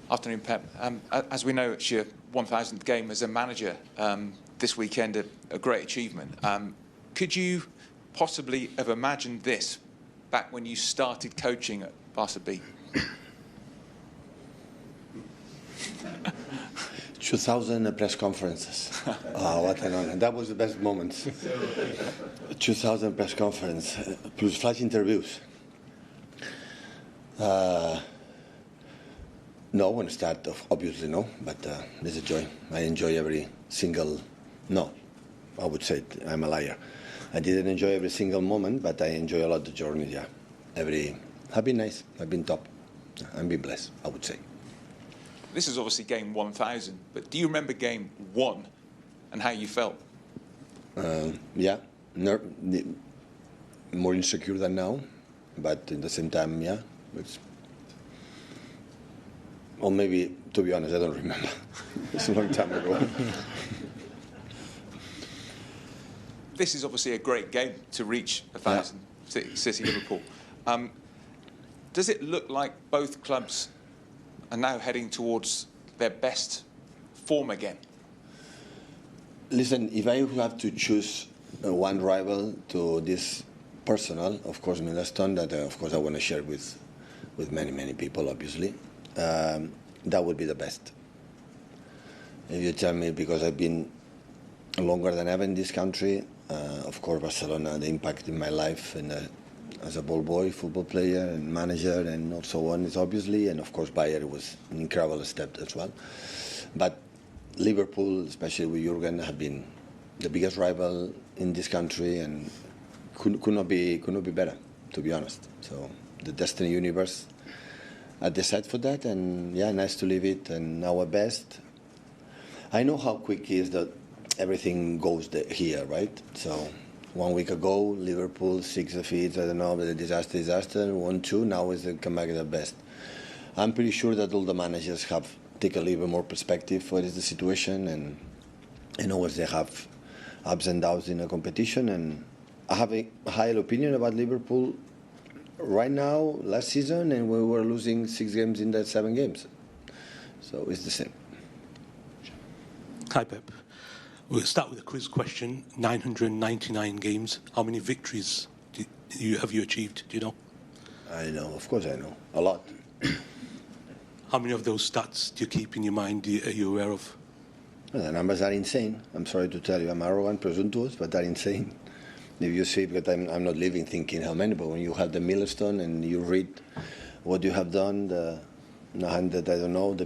Afternoon, Pep. As we know, it's your 1,000th game as a manager. This weekend, a great achievement. Could you possibly have imagined this back when you started coaching at Barca B? 2,000 press conferences. Oh, what an honor. That was the best moment. 2,000 press conferences, plus flash interviews. No, when I start, obviously no, but it's a joy. I enjoy every single, no, I would say I'm a liar. I didn't enjoy every single moment, but I enjoy a lot the journey, yeah. I've been nice, I've been top. I've been blessed, I would say. This is obviously game 1,000, but do you remember game 1 and how you felt? Yeah, more insecure than now, but at the same time, yeah. Or maybe, to be honest, I don't remember. It's a long time ago. This is obviously a great game to reach 1,000, yeah. City, Liverpool. Does it look like both clubs are now heading towards their best form again? Listen, if I have to choose one rival to this personal, of course, milestone, that of course I want to share with many, many people, obviously. That would be the best. If you tell me, because I've been longer than ever in this country, of course Barcelona, the impact in my life and as a ball boy, football player and manager and so on is obviously, and of course Bayern was an incredible step as well. But Liverpool, especially with Jurgen, have been the biggest rival in this country and could not be better, to be honest. So the Destiny universe I decided for that, and yeah, nice to live it, and our best. I know how quick it is that everything goes here, right? So 1 week ago, Liverpool, 6 defeats, I don't know, but a disaster, 1-2, now is the comeback at the best. I'm pretty sure that all the managers have taken a little bit more perspective for the situation, and always they have ups and downs in a competition, and I have a higher opinion about Liverpool right now, last season, and we were losing 6 games in that 7 games. So it's the same. Hi, Pep. We'll start with a quiz question. 999 games. How many victories have you achieved? Do you know? I know. Of course I know. A lot. How many of those stats do you keep in your mind? Are you aware of? Well, the numbers are insane. I'm sorry to tell you. I'm arrogant, presumptuous, but they're insane. If you see, because I'm not living thinking how many, but when you have the milestone and you read what you have done, the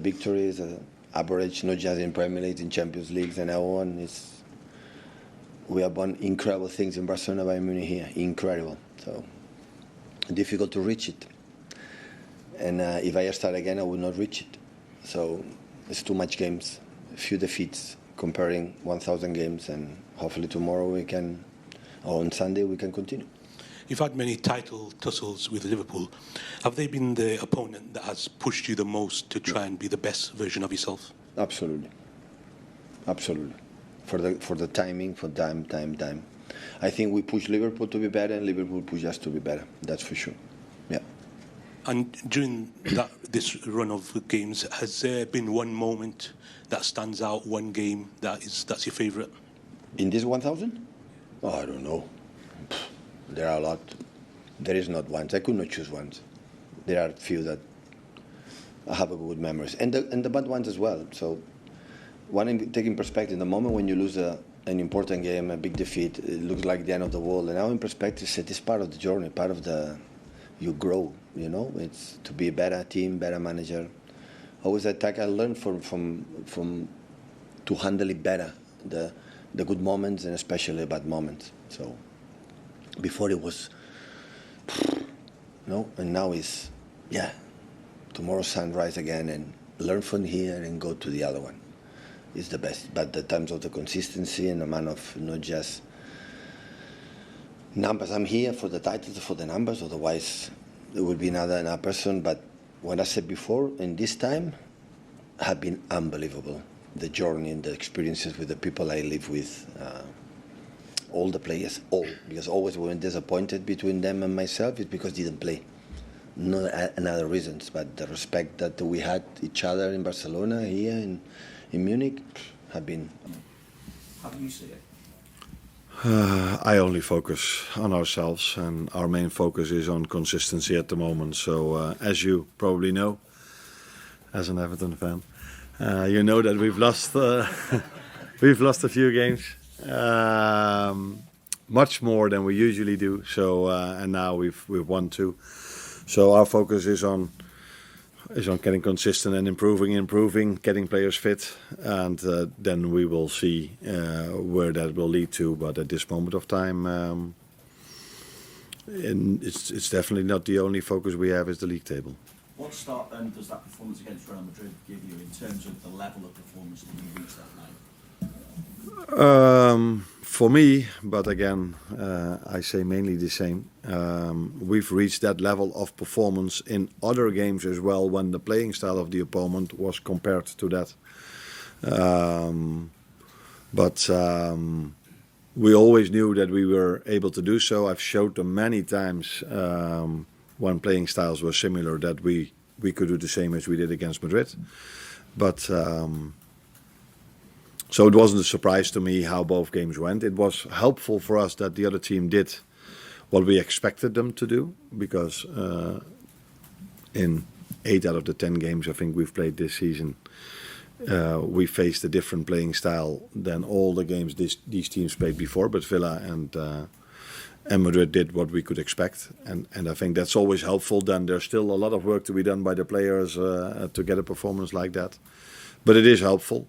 victories, the average, not just in Premier League, in Champions Leagues and so on, we have done incredible things in Barcelona, Bayern Munich here, incredible. So difficult to reach it. And if I start again, I will not reach it. So it's too much games, a few defeats, comparing 1,000 games, and hopefully tomorrow or on Sunday we can continue. You've had many title tussles with Liverpool. Have they been the opponent that has pushed you the most to try and be the best version of yourself? Absolutely. Absolutely. For the timing, for time. I think we push Liverpool to be better and Liverpool push us to be better. That's for sure. Yeah. And during this run of games, has there been one moment that stands out, one game that's your favourite? In this 1,000? Oh, I don't know. There are a lot. There is not one. I could not choose one. There are a few that I have good memories, and the bad ones as well. So, taking perspective, the moment when you lose an important game, a big defeat, it looks like the end of the world. And now, in perspective, it's part of the journey, part of you grow. You know, it's to be a better team, better manager. Always attack. I learned from to handle it better. The good moments and especially the bad moments. So before it was and now it's tomorrow sunrise again and learn from here and go to the other one. It's the best. But the terms of the consistency and the amount of not just numbers. I'm here for the titles, for the numbers, otherwise it would be another person. But what I said before, in this time have been unbelievable. The journey and the experiences with the people I live with, all the players, because always when disappointed between them and myself, it's because they didn't play. no another reasons, but the respect that we had each other in Barcelona, here in Munich, have been. How do you see it? I only focus on ourselves, and our main focus is on consistency at the moment. So, as you probably know, as an Everton fan, you know that we've lost a few games, much more than we usually do. So, and now we've won 2. So our focus is on getting consistent and improving, getting players fit, and then we will see where that will lead to. But at this moment of time, it's definitely not the only focus we have is the league table. What start then does that performance against Real Madrid give you in terms of the level of performance that you reached that night? For me, but again, I say mainly the same. We've reached that level of performance in other games as well when the playing style of the opponent was compared to that. But we always knew that we were able to do so. I've showed them many times when playing styles were similar that we could do the same as we did against Madrid. But so it wasn't a surprise to me how both games went. It was helpful for us that the other team did what we expected them to do, because in 8 out of the 10 games I think we've played this season, we faced a different playing style than all the games these teams played before. But Villa and Madrid did what we could expect, and I think that's always helpful. Then there's still a lot of work to be done by the players to get a performance like that, but it is helpful.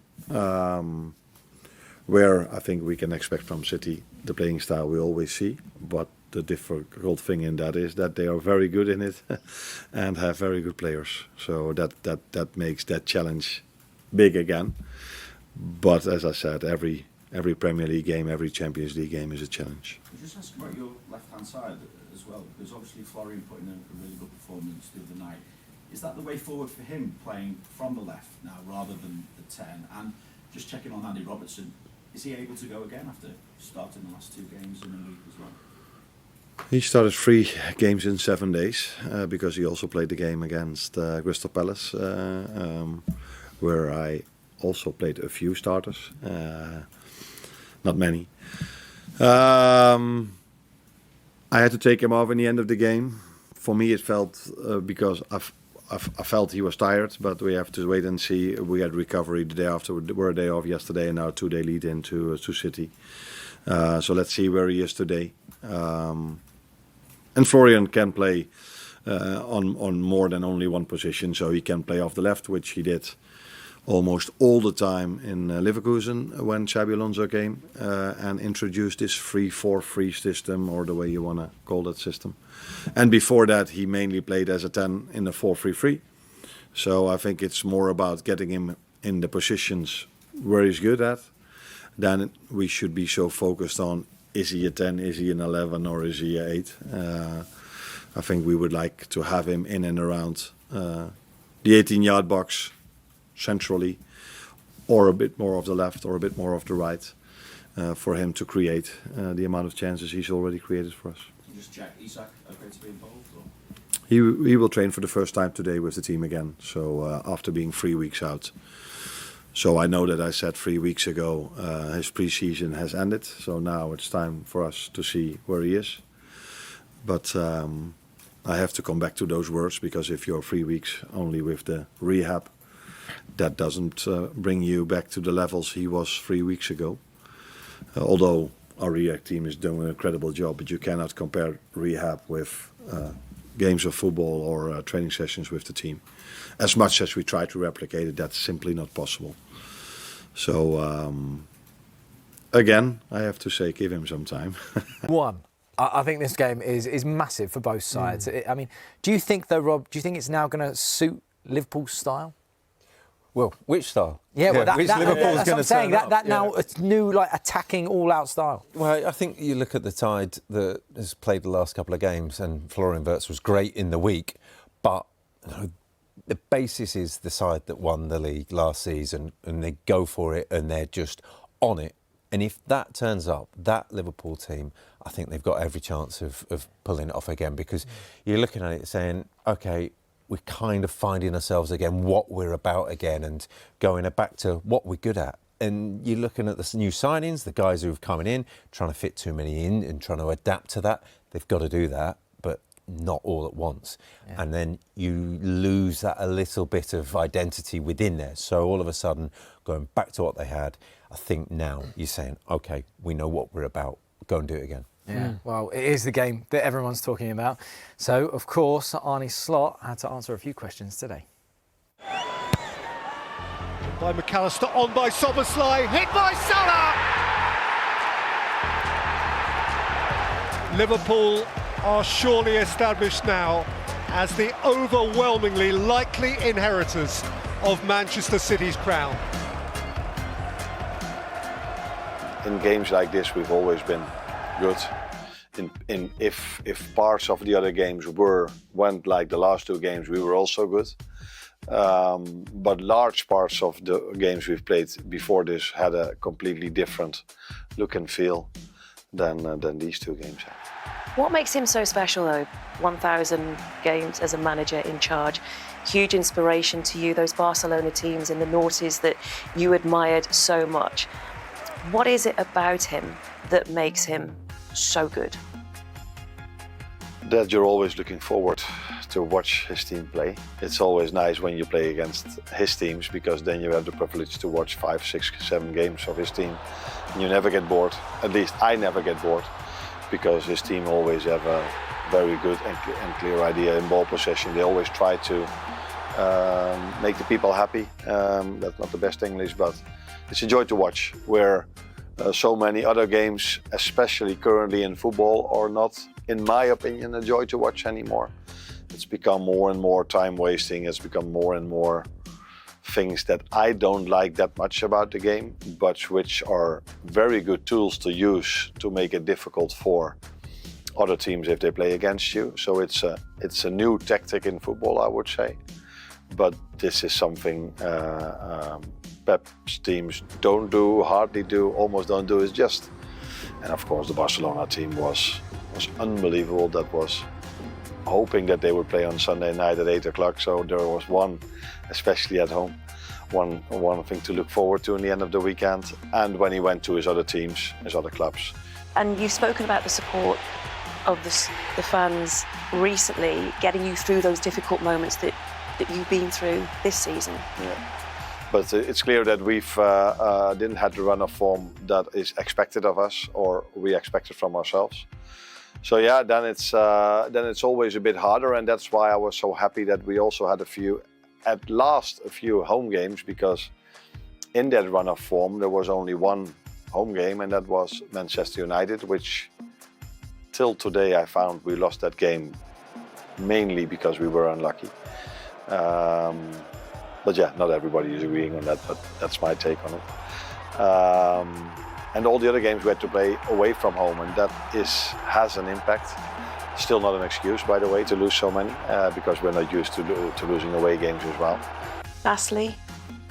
Where I think we can expect from City the playing style we always see, but the difficult thing in that is that they are very good in it and have very good players. So that makes that challenge big again. But as I said, every Premier League game, every Champions League game is a challenge. Could you just ask about your left-hand side as well? Because obviously Florian put in a really good performance the other night. Is that the way forward for him, playing from the left now rather than the 10? And just checking on Andy Robertson, is he able to go again after starting the last 2 games in a week as well? He started 3 games in 7 days because he also played the game against Crystal Palace, where I also played a few starters, not many. I had to take him off in the end of the game. For me, it felt because I felt he was tired, but we have to wait and see. We had recovery the day after. We were a day off yesterday, and now a 2-day lead into City. So let's see where he is today. And Florian can play on more than only one position, so he can play off the left, which he did almost all the time in Leverkusen when Xabi Alonso came and introduced this 3-4-3 system, or the way you want to call that system. And before that, he mainly played as a 10 in the 4-3-3. So I think it's more about getting him in the positions where he's good at. Then we should be so focused on, is he a 10, is he an 11, or is he a 8? I think we would like to have him in and around the 18-yard box centrally, or a bit more of the left or a bit more of the right, for him to create the amount of chances he's already created for us. Can you just check, Isak okay to be involved? Or? He will train for the first time today with the team again, so after being 3 weeks out. So I know that I said 3 weeks ago his pre-season has ended, so now it's time for us to see where he is. But I have to come back to those words, because if you're 3 weeks only with the rehab, that doesn't bring you back to the levels he was 3 weeks ago. Although our rehab team is doing an incredible job, but you cannot compare rehab with games of football or training sessions with the team. As much as we try to replicate it, that's simply not possible. So again, I have to say, give him some time. I think this game is massive for both sides. I mean, do you think though, Rob, do you think it's now going to suit Liverpool's style? Well, which style? Yeah, well, which Liverpool's that's what going I'm to saying. turn up? That now it's new, like attacking, all-out style. Well, I think you look at the side that has played the last couple of games, and Florian Wirtz was great in the week, but you know, the basis is the side that won the league last season, and they go for it, and they're just on it And if that turns up, that Liverpool team, I think they've got every chance of pulling it off again, because you're looking at it saying, OK, we're kind of finding ourselves again, what we're about again, and going back to what we're good at. And you're looking at the new signings, the guys who've come in, trying to fit too many in and trying to adapt to that. They've got to do that, but not all at once. Yeah. And then you lose that a little bit of identity within there. So all of a sudden, going back to what they had, I think now you're saying, OK, we know what we're about. Go and do it again. Yeah, well, it is the game that everyone's talking about. So, of course, Arne Slot had to answer a few questions today. By McAllister, on by Szoboszlai, hit by Salah! Liverpool are surely established now as the overwhelmingly likely inheritors of Manchester City's crown. In games like this, we've always been good. If parts of the other games went like the last two games, we were also good. But large parts of the games we've played before this had a completely different look and feel than these two games had. What makes him so special, though? 1,000 games as a manager in charge. Huge inspiration to you, those Barcelona teams in the noughties that you admired so much. What is it about him that makes him so good? That you're always looking forward to watch his team play. It's always nice when you play against his teams, because then you have the privilege to watch 5, 6, 7 games of his team. And you never get bored. At least I never get bored, because his team always have a very good and clear idea in ball possession. They always try to make the people happy. That's not the best English, but it's a joy to watch, where so many other games, especially currently in football, are not, in my opinion, a joy to watch anymore. It's become more and more time wasting. It's become more and more things that I don't like that much about the game, but which are very good tools to use to make it difficult for other teams if they play against you. So it's a new tactic in football, I would say. But this is something Pep's teams don't do, hardly do, almost don't do. It's just, and of course the Barcelona team was unbelievable. That was hoping that they would play on Sunday night at 8 o'clock. So there was one, especially at home, one thing to look forward to in the end of the weekend. And when he went to his other teams, his other clubs. And you've spoken about the support of the fans recently, getting you through those difficult moments that you've been through this season. Yeah. But it's clear that we've didn't have the run of form that is expected of us, or we expected from ourselves. So yeah, then it's always a bit harder, and that's why I was so happy that we also had a few home games, because in that run of form there was only one home game, and that was Manchester United, which till today I found we lost that game mainly because we were unlucky. But yeah, not everybody is agreeing on that, but that's my take on it. And all the other games we had to play away from home, and that has an impact. Still not an excuse, by the way, to lose so many, because we're not used to losing away games as well. Lastly,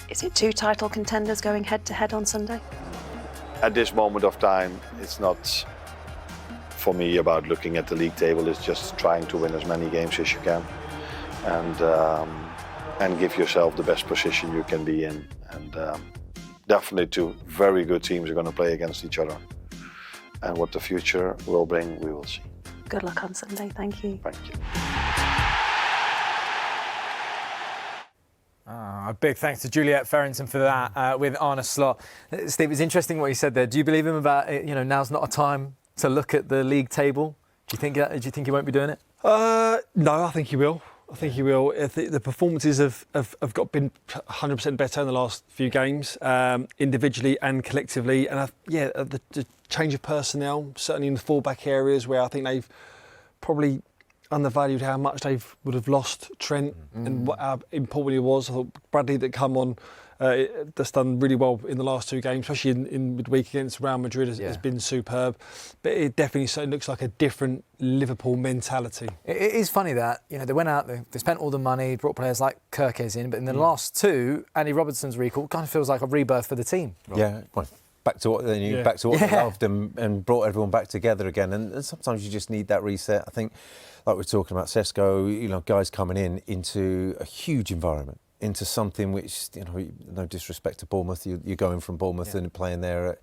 is it 2 title contenders going head-to-head on Sunday? At this moment of time, it's not for me about looking at the league table. It's just trying to win as many games as you can, and give yourself the best position you can be in. And definitely 2 very good teams are going to play against each other. And what the future will bring, we will see. Good luck on Sunday. Thank you. Thank you. A big thanks to Juliet Ferrington for that with Arne Slot. Steve, it's interesting what you said there. Do you believe him about, now's not a time to look at the league table? Do you think he won't be doing it? No, I think he will. I think he will. The performances have been 100% better in the last few games, individually and collectively. And the change of personnel, certainly in the full-back areas where I think they've probably undervalued how much they would have lost Trent and how important he was. I thought Bradley that come on that's done really well in the last 2 games, especially in midweek against Real Madrid has been superb. But it definitely looks like a different Liverpool mentality. It is funny that they went out, they spent all the money, brought players like Kirkes in, but in the last 2, Andy Robertson's recall kind of feels like a rebirth for the team. Yeah, well, back to what they knew, back to what they loved, and brought everyone back together again. And sometimes you just need that reset. I think, like we're talking about Sesko, guys coming into a huge environment, into something which, no disrespect to Bournemouth, you're going from Bournemouth and playing there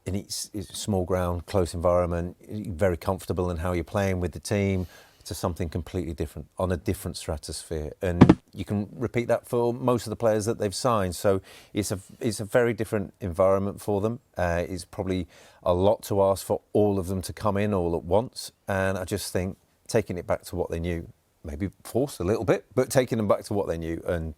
in it's small ground, close environment, very comfortable in how you're playing with the team, to something completely different, on a different stratosphere. And you can repeat that for most of the players that they've signed. So it's a very different environment for them. It's probably a lot to ask for all of them to come in all at once. And I just think taking it back to what they knew, maybe forced a little bit, but taking them back to what they knew, and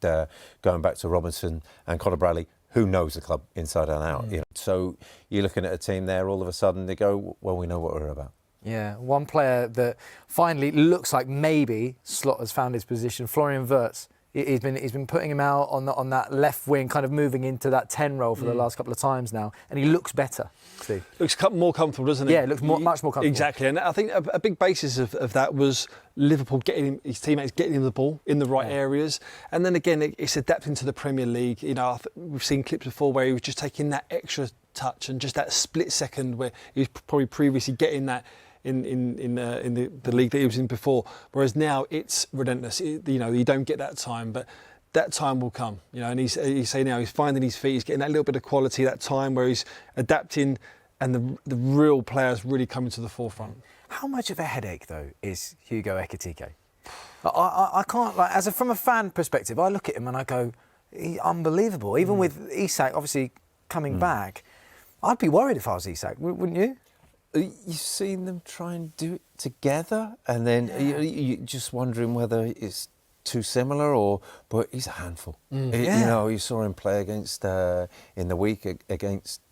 going back to Robinson and Conor Bradley, who knows the club inside and out. So you're looking at a team there, all of a sudden they go, well, we know what we're about. Yeah, one player that finally looks like maybe Slot has found his position, Florian Wirtz. He's been putting him out on that left wing, kind of moving into that 10 role for the last couple of times now, and he looks better, Steve. Looks more comfortable, doesn't he? Yeah, it looks much more comfortable. Exactly, and I think a big basis of that was Liverpool getting him, his teammates getting him the ball in the right areas, and then again it's adapting to the Premier League. We've seen clips before where he was just taking that extra touch and just that split second where he was probably previously getting that in the league that he was in before, whereas now it's relentless. You don't get that time, but that time will come. And he's saying now he's finding his feet, he's getting that little bit of quality, that time where he's adapting, and the real players really coming to the forefront. How much of a headache though is Hugo Ekitike? I can't from a fan perspective, I look at him and I go, unbelievable. Even with Isak obviously coming back, I'd be worried if I was Isak, wouldn't you? You've seen them try and do it together, and then you're just wondering whether it's too similar, but he's a handful. You saw him play against in the week against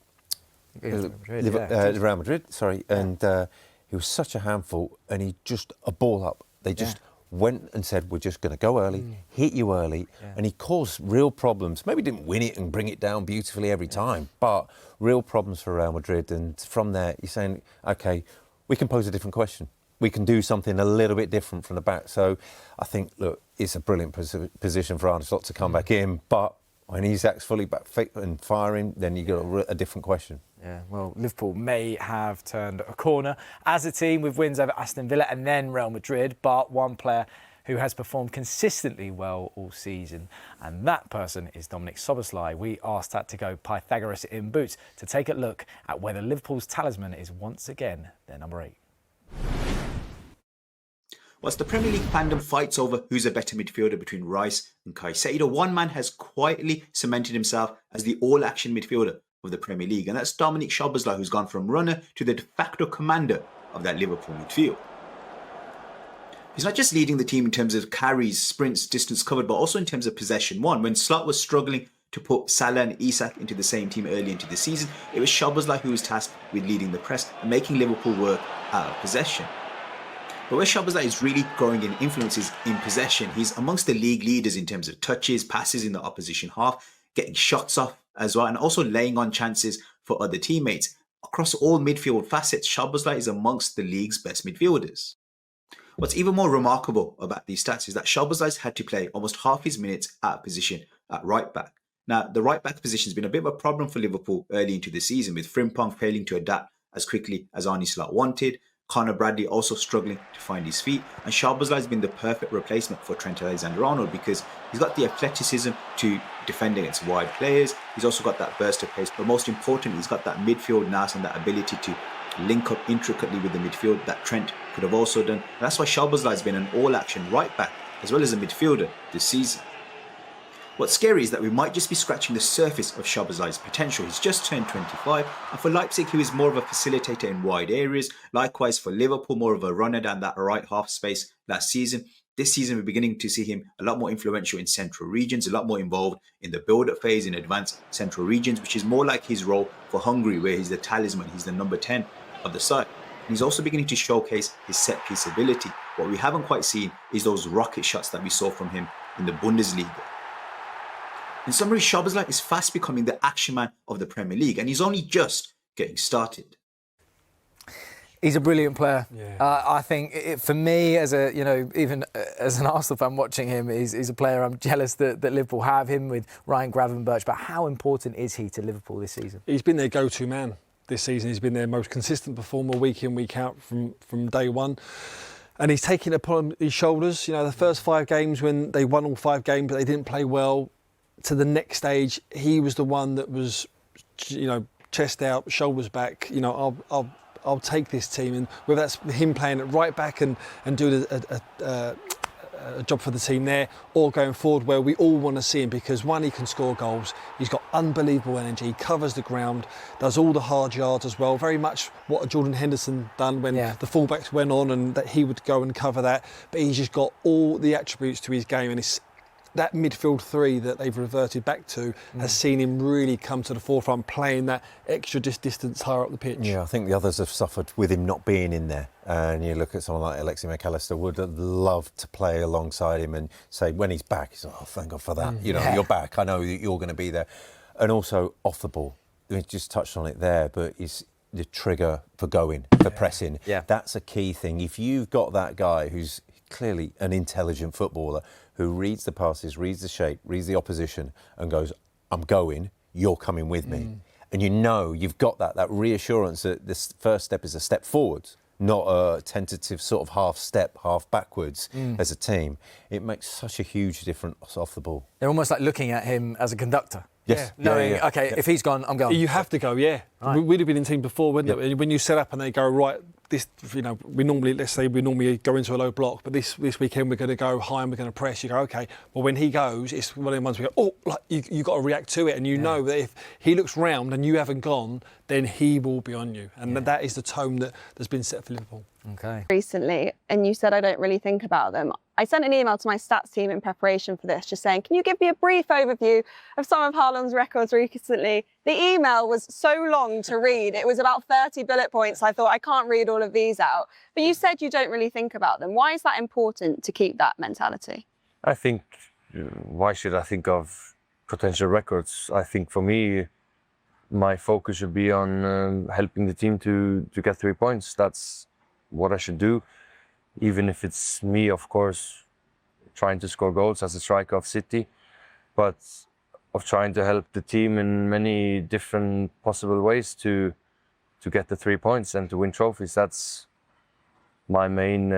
Real Madrid, and he was such a handful, and he just a ball up. They just went and said, we're just going to go early, hit you early, and he caused real problems. Maybe didn't win it and bring it down beautifully every time, but real problems for Real Madrid. And from there, you're saying, OK, we can pose a different question. We can do something a little bit different from the back. So I think, look, it's a brilliant position for Arne Slot to come back in, but when Isak's fully back fit and firing, then you got a different question. Yeah, well, Liverpool may have turned a corner as a team with wins over Aston Villa and then Real Madrid, but one player who has performed consistently well all season, and that person is Dominik Szoboszlai. We asked that to go Pythagoras in boots to take a look at whether Liverpool's talisman is once again their number 8. Whilst the Premier League fandom fights over who's a better midfielder between Rice and Caicedo, one man has quietly cemented himself as the all-action midfielder of the Premier League, and that's Dominik Szoboszlai, who's gone from runner to the de facto commander of that Liverpool midfield. He's not just leading the team in terms of carries, sprints, distance covered, but also in terms of possession won. When Slot was struggling to put Salah and Isak into the same team early into the season, it was Szoboszlai who was tasked with leading the press and making Liverpool work out of possession. But where Szoboszlai is really growing in influence is in possession. He's amongst the league leaders in terms of touches, passes in the opposition half, getting shots off as well, and also laying on chances for other teammates. Across all midfield facets, Szoboszlai is amongst the league's best midfielders. What's even more remarkable about these stats is that Szoboszlai's had to play almost half his minutes at position at right back. Now, the right back position has been a bit of a problem for Liverpool early into the season, with Frimpong failing to adapt as quickly as Arne Slot wanted, Conor Bradley also struggling to find his feet, and Szoboszlai has been the perfect replacement for Trent Alexander-Arnold because he's got the athleticism to defend against wide players. He's also got that burst of pace, but most importantly, he's got that midfield nous and that ability to link up intricately with the midfield that Trent could have also done. And that's why Szoboszlai has been an all-action right back as well as a midfielder this season. What's scary is that we might just be scratching the surface of Szoboszlai's potential. He's just turned 25, and for Leipzig he was more of a facilitator in wide areas. Likewise for Liverpool, more of a runner down that right half space last season. This season we're beginning to see him a lot more influential in central regions, a lot more involved in the build-up phase in advanced central regions, which is more like his role for Hungary, where he's the talisman, he's the number 10 of the side. And he's also beginning to showcase his set-piece ability. What we haven't quite seen is those rocket shots that we saw from him in the Bundesliga. In summary, Szoboszlai is fast becoming the action man of the Premier League, and he's only just getting started. He's a brilliant player. Yeah. I think for me, as a even as an Arsenal fan watching him, he's a player I'm jealous that Liverpool have him with Ryan Gravenberch. But how important is he to Liverpool this season? He's been their go-to man this season. He's been their most consistent performer week in, week out from day one. And he's taken it upon his shoulders. The first 5 games when they won all 5 games, but they didn't play well. To the next stage, he was the one that was, chest out, shoulders back. I'll take this team, and whether that's him playing at right back and doing a job for the team there, or going forward where we all want to see him, because one, he can score goals, he's got unbelievable energy, he covers the ground, does all the hard yards as well, very much what Jordan Henderson done when the fullbacks went on, and that he would go and cover that. But he's just got all the attributes to his game, and it's that midfield 3 that they've reverted back to has seen him really come to the forefront, playing that extra distance higher up the pitch. Yeah, I think the others have suffered with him not being in there. And you look at someone like Alexis McAllister, would love to play alongside him and say, when he's back, he's like, oh, thank God for that. You're back. I know that you're going to be there. And also off the ball. We just touched on it there, but it's the trigger for going, for pressing. Yeah. That's a key thing. If you've got that guy who's clearly an intelligent footballer, who reads the passes, reads the shape, reads the opposition and goes, I'm going, you're coming with me. And you've got that reassurance that this first step is a step forwards, not a tentative sort of half step, half backwards as a team. It makes such a huge difference off the ball. They're almost like looking at him as a conductor. Yes. Knowing, if he's gone, I'm going. You have to go, yeah. Right. We'd have been in team before, wouldn't it? When you set up and they go, right, this, we normally go into a low block, but this weekend we're going to go high and we're going to press. You go, okay. Well, when he goes, it's one of the ones we go, you got to react to it, and know that if he looks round and you haven't gone, then he will be on you, and that is the tone that's been set for Liverpool. Okay. Recently, and you said I don't really think about them. I sent an email to my stats team in preparation for this, just saying, can you give me a brief overview of some of Haaland's records recently? The email was so long to read. It was about 30 bullet points. I thought, I can't read all of these out. But you said you don't really think about them. Why is that important to keep that mentality? I think, why should I think of potential records? I think for me, my focus should be on helping the team to get 3 points. That's what I should do. Even if it's me, of course, trying to score goals as a striker of City, but of trying to help the team in many different possible ways to get the 3 points and to win trophies. That's my main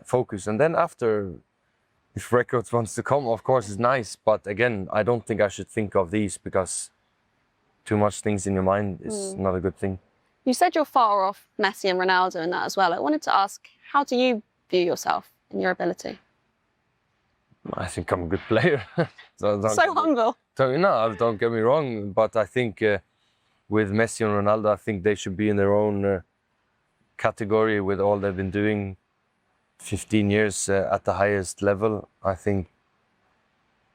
focus. And then after, if records wants to come, of course, it's nice. But again, I don't think I should think of these, because too much things in your mind is not a good thing. You said you're far off Messi and Ronaldo and that as well. I wanted to ask, how do you view yourself and your ability? I think I'm a good player. So humble. No, don't get me wrong, but I think with Messi and Ronaldo, I think they should be in their own category with all they've been doing 15 years at the highest level. I think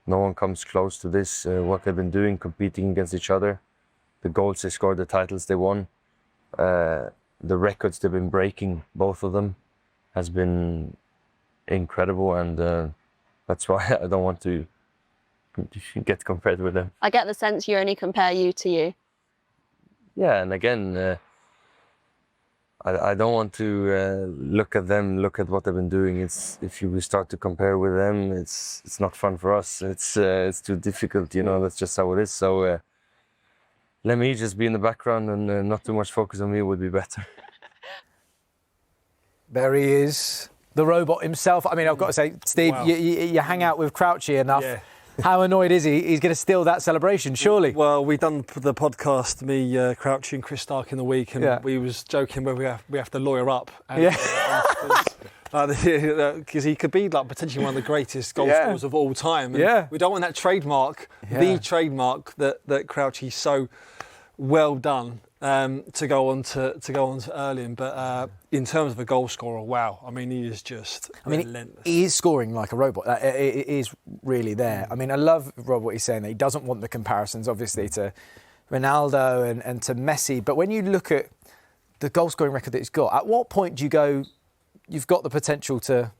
no one comes close to this, what they've been doing, competing against each other. The goals they scored, the titles they won, the records they've been breaking, both of them, has been incredible, and that's why I don't want to get compared with them. I get the sense you only compare you to you. Yeah, and again, I don't want to look at them, look at what they've been doing. If you start to compare with them, it's not fun for us. It's too difficult, that's just how it is. So let me just be in the background, and not too much focus on me would be better. There he is, the robot himself. I mean, I've got to say, Steve, Wow. you hang out with Crouchy enough. Yeah. How annoyed is he? He's going to steal that celebration, surely. Well, we've done the podcast, me, Crouchy and Chris Stark in the week, and we was joking where we have to lawyer up. And, because he could be potentially one of the greatest goal scorers of all time. And we don't want that trademark, the trademark that Crouchy's so well done. To go on to Erling, but in terms of a goal scorer, wow! I mean, he is just relentless. He is scoring like a robot. It is really there. I mean, I love Rob what he's saying. That he doesn't want the comparisons, obviously, to Ronaldo and to Messi. But when you look at the goal scoring record that he's got, at what point do you go, you've got the potential to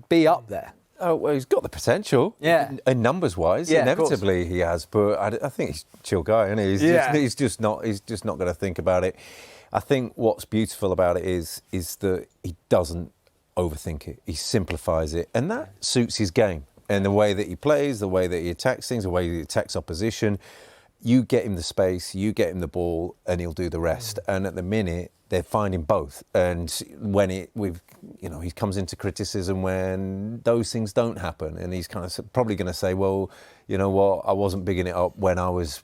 be up there? Oh, well, he's got the potential. Yeah. And numbers-wise, Yeah, inevitably he has. But I think he's a chill guy, isn't he? He's just not going to think about it. I think what's beautiful about it is that he doesn't overthink it. He simplifies it, and that suits his game. And the way that he plays, the way that he attacks things, the way he attacks opposition. You get him the space, you get him the ball, and he'll do the rest. And at the minute, they're finding both. And when he comes into criticism when those things don't happen, and he's kind of probably going to say, well, you know what, I wasn't bigging it up when I was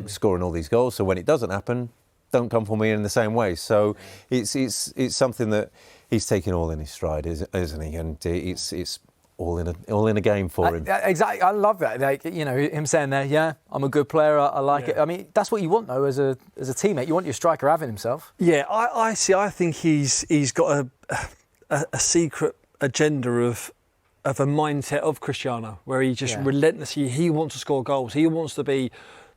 scoring all these goals. So when it doesn't happen, don't come for me in the same way. So it's something that he's taking all in his stride, isn't he? And it's all in a game for him. Exactly, I love that. Like, you know, him saying there, yeah, I'm a good player, I like it. I mean, that's what you want though as a teammate. You want your striker having himself. Yeah, I think he's got a secret agenda of a mindset of Cristiano, where he just relentlessly he wants to score goals. He wants to be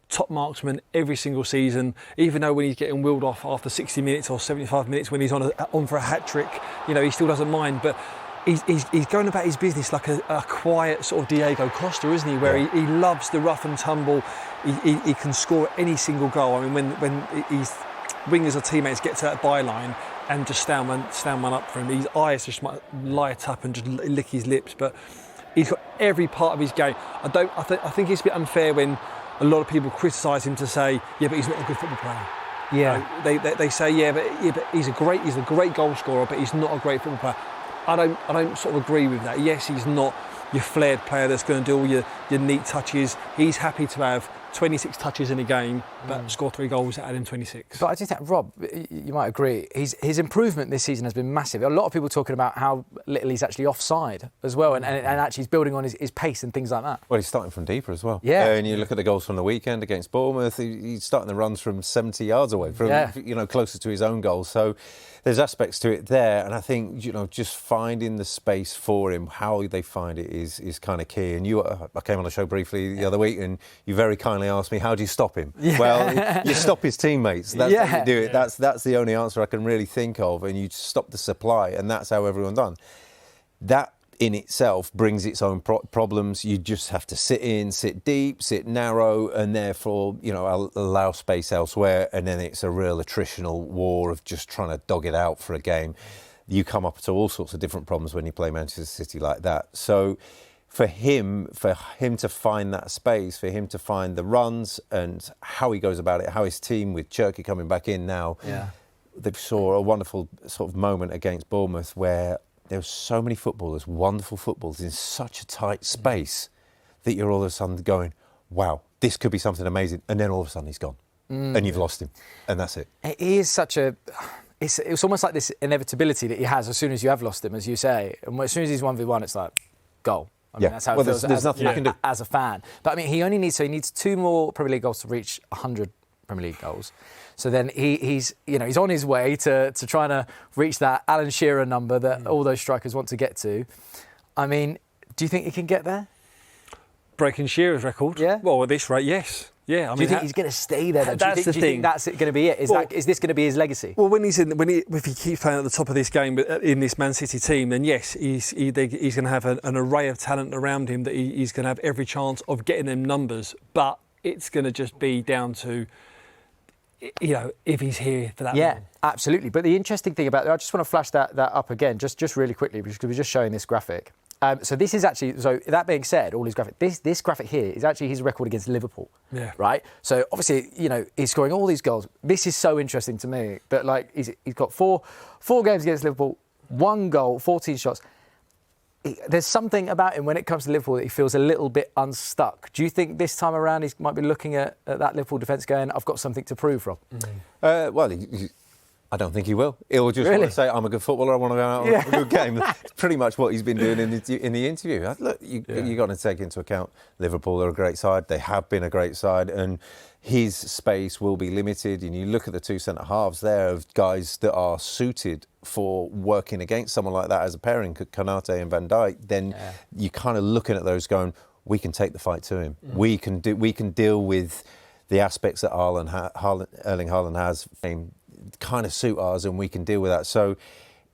top marksman every single season, even though when he's getting wheeled off after 60 minutes or 75 minutes when he's on for a hat trick, you know, he still doesn't mind. But he's going about his business like a quiet sort of Diego Costa, isn't he? Where he loves the rough and tumble. He can score any single goal. I mean, when his wingers or teammates get to that byline and just stand one up for him, his eyes just might light up and just lick his lips. But he's got every part of his game. I think it's a bit unfair when a lot of people criticise him to say, yeah, but he's not a good football player. Yeah. They say, but he's a great goal scorer, but he's not a great football player. I don't sort of agree with that. Yes, he's not your flared player that's going to do all your neat touches. He's happy to have 26 touches in a game, but score 3 goals out of them 26. But I do think, Rob, you might agree, his improvement this season has been massive. A lot of people talking about how little he's actually offside as well, and actually he's building on his pace and things like that. Well, he's starting from deeper as well. Yeah. And you look at the goals from the weekend against Bournemouth, he's starting the runs from 70 yards away, from closer to his own goal. So there's aspects to it there, and I think just finding the space for him, how they find it is kind of key. And I came on a show briefly the other week, and you very kindly asked me, how do you stop him? Yeah. Well, you stop his teammates. That's how you do it. That's the only answer I can really think of, and you stop the supply, and that's how everyone's done. That in itself brings its own problems. You just have to sit deep, sit narrow, and therefore, allow space elsewhere. And then it's a real attritional war of just trying to dog it out for a game. You come up to all sorts of different problems when you play Manchester City like that. So for him to find that space, for him to find the runs and how he goes about it, how his team with Cherki coming back in now, they saw a wonderful sort of moment against Bournemouth where there were so many footballers, wonderful footballers in such a tight space that you're all of a sudden going, wow, this could be something amazing. And then all of a sudden he's gone and you've lost him. And that's it. He is such a... It's almost like this inevitability that he has as soon as you have lost him, as you say. And as soon as he's 1v1, it's like, goal. I mean, that's how it feels there's nothing you can do. As a fan. But I mean, he needs 2 more Premier League goals to reach 100 Premier League goals. So then he's on his way to trying to reach that Alan Shearer number that all those strikers want to get to. I mean, do you think he can get there? Breaking Shearer's record? Yeah. Well, at this rate, yes. Yeah, I mean, do you think he's going to stay there? Though? That's the thing. Do you think that's going to be it? Is this going to be his legacy? Well, if he keeps playing at the top of this game in this Man City team, then yes, he's going to have an array of talent around him that he's going to have every chance of getting them numbers. But it's going to just be down to, if he's here for that long. Yeah, absolutely. But the interesting thing about it, I just want to flash that up again, just really quickly, because we're just showing this graphic. So this is actually, so that being said, all his graphic, this graphic here is actually his record against Liverpool. Yeah. Right? So obviously, he's scoring all these goals. This is so interesting to me. But he's got four games against Liverpool, 1 goal, 14 shots. There's something about him when it comes to Liverpool that he feels a little bit unstuck. Do you think this time around he might be looking at that Liverpool defence going, I've got something to prove, Rob? I don't think he will. He'll just want to say, I'm a good footballer, I want to go out and have a good game. It's pretty much what he's been doing in the interview. Look, you've got to take into account Liverpool are a great side. They have been a great side, and his space will be limited. And you look at the 2 centre-halves there of guys that are suited for working against someone like that as a pairing, Konate and Van Dijk, then you're kind of looking at those going, we can take the fight to him. We can deal with the aspects that Erling Haaland has, kind of suit ours, and we can deal with that. So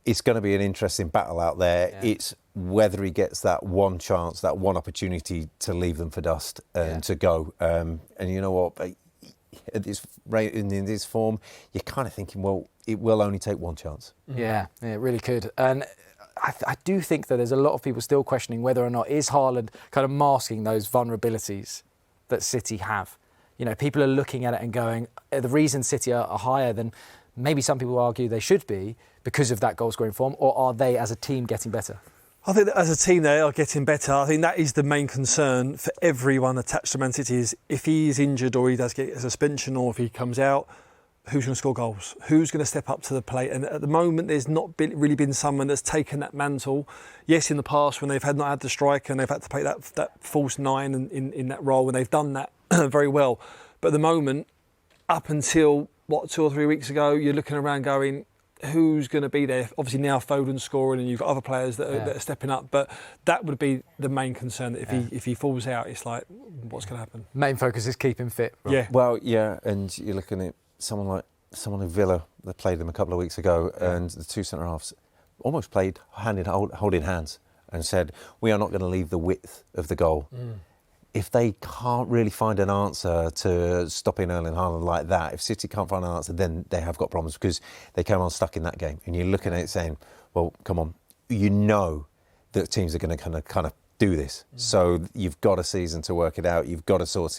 it's going to be an interesting battle out there. Yeah. It's whether he gets that one chance, that one opportunity to leave them for dust and to go. And you know what? At this rate, in this form, you're kind of thinking, well, it will only take one chance. Yeah, it really could. And I do think that there's a lot of people still questioning whether or not is Haaland kind of masking those vulnerabilities that City have. You know, people are looking at it and going, the reason City are higher than maybe some people argue they should be because of that goal-scoring form, or are they as a team getting better? I think that as a team they are getting better. I think that is the main concern for everyone attached to Man City is if he is injured or he does get a suspension or if he comes out, who's going to score goals? Who's going to step up to the plate? And at the moment, there's not really been someone that's taken that mantle. Yes, in the past when they've not had the striker and they've had to play that false nine in that role, and they've done that very well. But at the moment, up until 2 or 3 weeks ago, you're looking around going, who's going to be there? Obviously now Foden's scoring and you've got other players that are stepping up, but that would be the main concern. That if he falls out, it's like, what's going to happen? Main focus is keeping fit. Right? Yeah. Well, yeah, and you're looking at someone in Villa that played them a couple of weeks ago, and the two centre halves almost played holding hands and said, "We are not going to leave the width of the goal." If they can't really find an answer to stopping Erling Haaland like that, if City can't find an answer, then they have got problems because they came on stuck in that game. And you're looking at it saying, well, come on, you know that teams are going to kind of do this. So you've got a season to work it out. You've got to sort